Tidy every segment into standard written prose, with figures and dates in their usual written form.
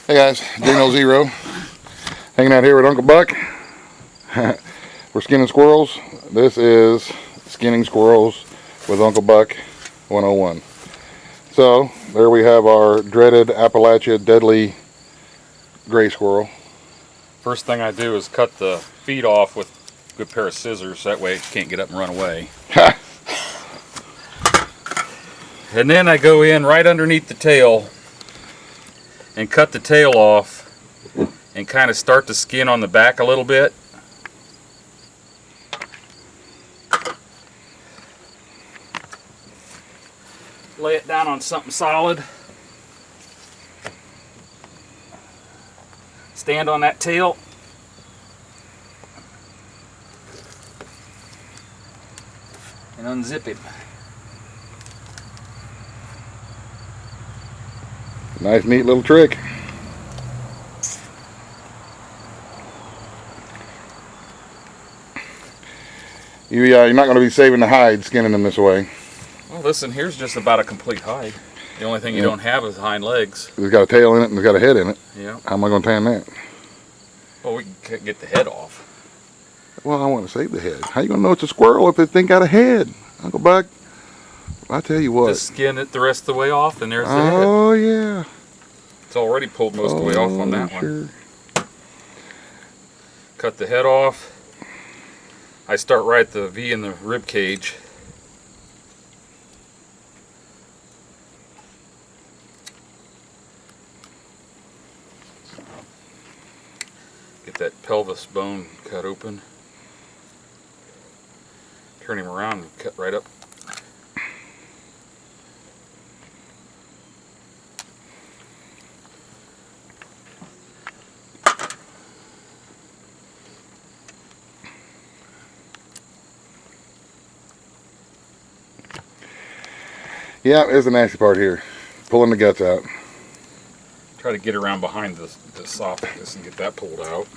Hey guys, Dino Zero, hanging out here with Uncle Buck. We're skinning squirrels. This is Skinning Squirrels with Uncle Buck 101. So, there we have our dreaded Appalachia deadly gray squirrel. First thing I do is cut the feet off with a good pair of scissors, that way it can't get up and run away. And then I go in right underneath the tail and cut the tail off and kind of start the skin on the back a little bit. Lay it down on something solid. Stand on that tail. And unzip it. Nice, neat little trick. You're not going to be saving the hide skinning them this way. Well, listen, here's just about a complete hide. The only thing you don't have is hind legs. It's got a tail in it and it's got a head in it. Yeah. How am I going to tan that? Well, we can get the head off. Well, I want to save the head. How you going to know it's a squirrel if it thing got a head? Uncle Buck, I tell you what. Just skin it the rest of the way off, and there's the head. Oh, yeah. It's already pulled most of the way off on that sure. one. Cut the head off. I start right at the V in the rib cage. Get that pelvis bone cut open. Turn him around and cut right up. Yeah, there's the nasty part here. Pulling the guts out. Try to get around behind the esophagus and get that pulled out.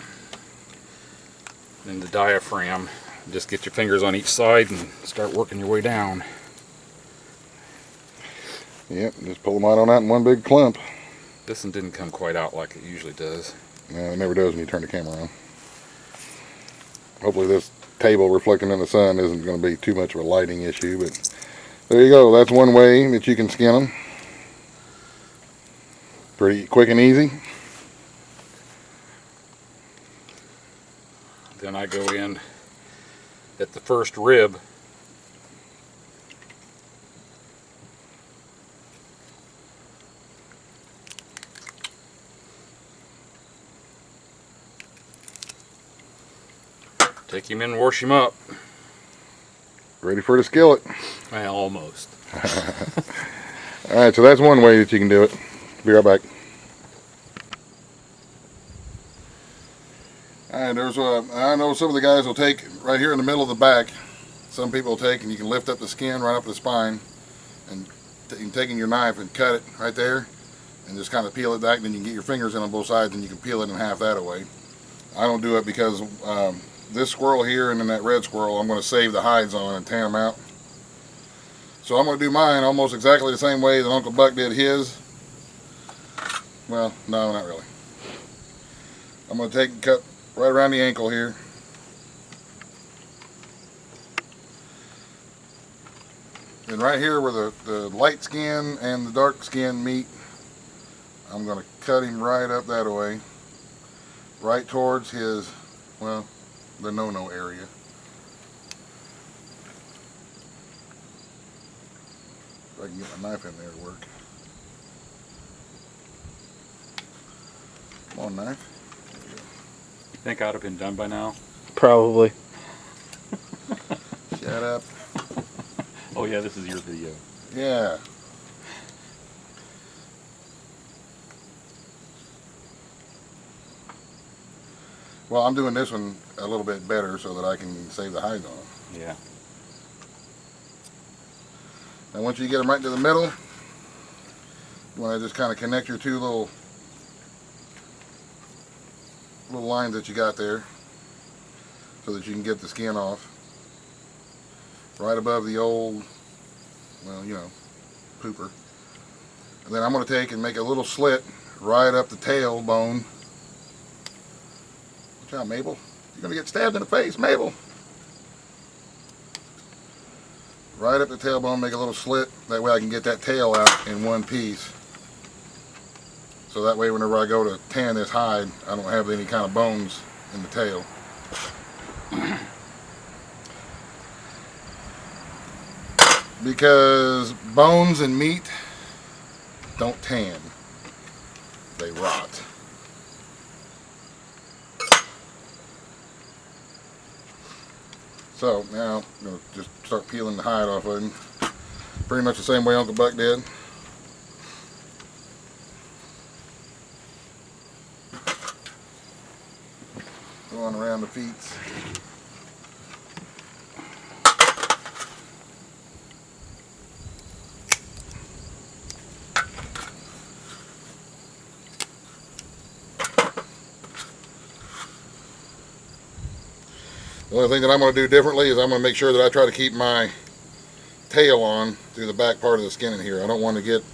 Then the diaphragm. Just get your fingers on each side and start working your way down. Yep, just pull them out on that in one big clump. This one didn't come quite out like it usually does. No, it never does when you turn the camera on. Hopefully this table reflecting in the sun isn't going to be too much of a lighting issue, but there you go. That's one way that you can skin them. Pretty quick and easy. Then I go in at the first rib. Take him in and wash him up. Ready for the skillet. Well, almost. Alright, so that's one way that you can do it. Be right back. Alright, I know some of the guys will take right here in the middle of the back. Some people will take and you can lift up the skin right up the spine and taking your knife and cut it right there and just kind of peel it back. Then you can get your fingers in on both sides and you can peel it in half that way. I don't do it because this squirrel here and then that red squirrel I'm going to save the hides on and tan them out. So I'm going to do mine almost exactly the same way that Uncle Buck did his. Well, no, not really. I'm going to take and cut right around the ankle here. And right here where the light skin and the dark skin meet, I'm going to cut him right up that way. Right towards his, well, the no-no area. If I can get my knife in there to work. Come on, knife. You think I'd have been done by now? Probably. Shut up. Oh yeah, this is your video. Yeah. Well, I'm doing this one a little bit better so that I can save the hides on them. Yeah. And once you get them right to the middle, you want to just kind of connect your two little lines that you got there so that you can get the skin off. Right above the old, well, you know, pooper. And then I'm going to take and make a little slit right up the tailbone. Watch out, Mabel. You're going to get stabbed in the face, Mabel. Right up the tailbone, make a little slit. That way I can get that tail out in one piece. So that way whenever I go to tan this hide, I don't have any kind of bones in the tail. Because bones and meat don't tan. They rot. So now I'm going to just start peeling the hide off of him. Pretty much the same way Uncle Buck did. Going around the feet. The only thing that I'm going to do differently is I'm going to make sure that I try to keep my tail on through the back part of the skin in here. I don't want to get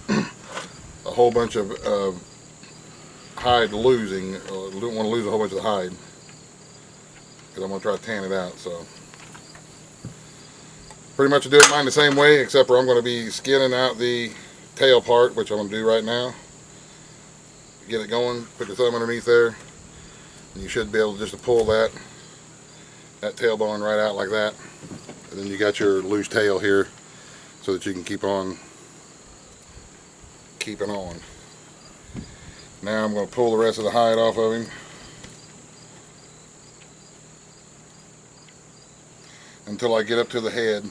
a whole bunch of hide losing. I don't want to lose a whole bunch of the hide because I'm going to try to tan it out. So pretty much do mine the same way, except for I'm going to be skinning out the tail part, which I'm going to do right now. Get it going, put your thumb underneath there, and you should be able just to pull that tailbone right out like that. And then you got your loose tail here so that you can keep on keeping on. Now I'm going to pull the rest of the hide off of him until I get up to the head.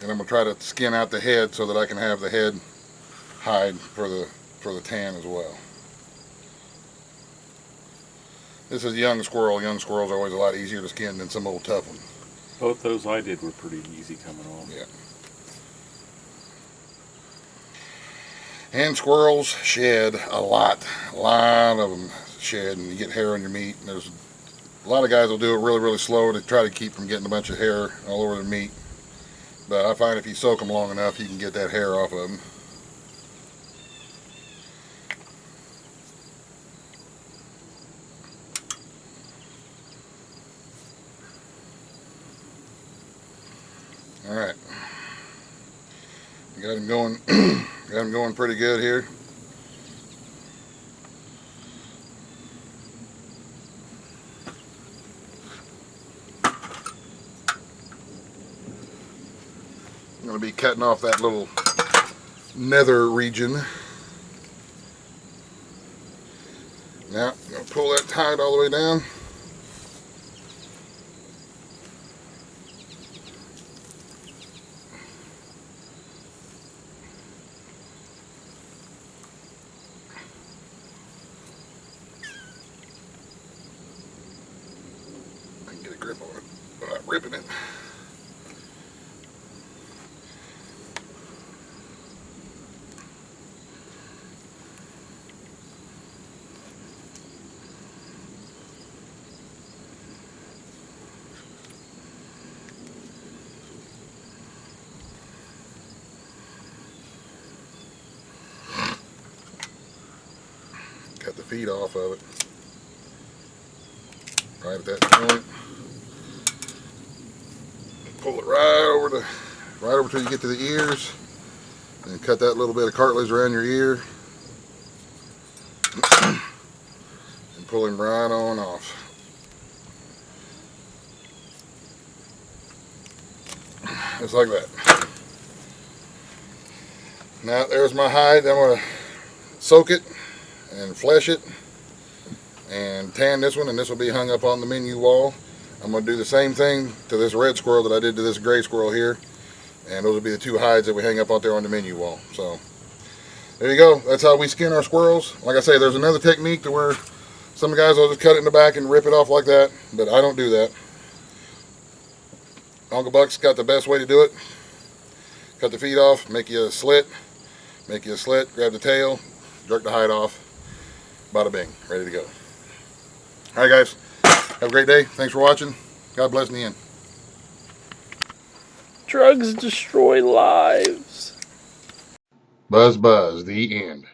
And I'm going to try to skin out the head so that I can have the head hide for the tan as well. This is a young squirrel. Young squirrels are always a lot easier to skin than some old tough one. Both those I did were pretty easy coming off. Yeah. And squirrels shed a lot of them shed, and you get hair on your meat. And there's a lot of guys will do it really, really slow to try to keep from getting a bunch of hair all over their meat. But I find if you soak them long enough, you can get that hair off of them. All right, got him going. Got him going pretty good here. I'm going to be cutting off that little nether region. Now I'm going to pull that hide all the way down. Grip on it without ripping it. Cut the feet off of it. Right at that joint. Pull it right over till you get to the ears, and cut that little bit of cartilage around your ear, and pull him right on off. Just like that. Now there's my hide. I'm going to soak it and flesh it and tan this one, and this will be hung up on the menu wall. I'm going to do the same thing to this red squirrel that I did to this gray squirrel here. And those will be the two hides that we hang up out there on the menu wall. So, there you go. That's how we skin our squirrels. Like I say, there's another technique to where some guys will just cut it in the back and rip it off like that. But I don't do that. Uncle Buck's got the best way to do it. Cut the feet off, make you a slit. Make you a slit, grab the tail, jerk the hide off. Bada bing, ready to go. Alright guys. Have a great day. Thanks for watching. God bless in the end. Drugs destroy lives. Buzz, buzz, the end.